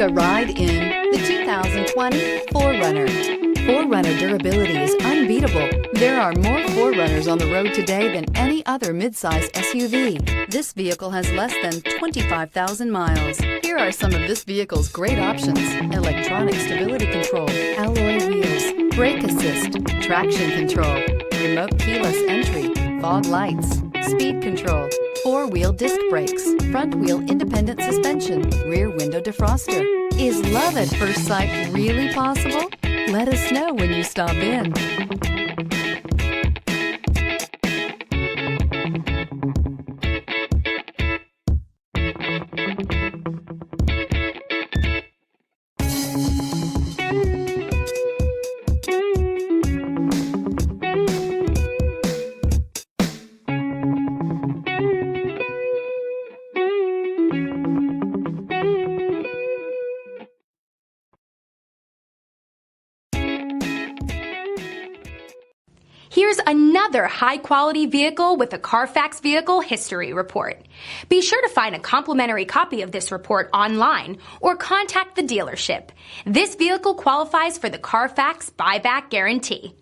a ride in the 2020 4Runner. 4Runner durability is unbeatable. There are more 4Runners on the road today than any other midsize SUV. This vehicle has less than 25,000 miles. Here are some of this vehicle's great options: electronic stability control, alloy wheels, brake assist, traction control, remote keyless entry, fog lights, speed control, 4-wheel disc brakes, front wheel independent suspension, rear window defroster. Is love at first sight really possible? Let us know when you stop in. Here's another high-quality vehicle with a CARFAX Vehicle History Report. Be sure to find a complimentary copy of this report online or contact the dealership. This vehicle qualifies for the CARFAX Buyback Guarantee.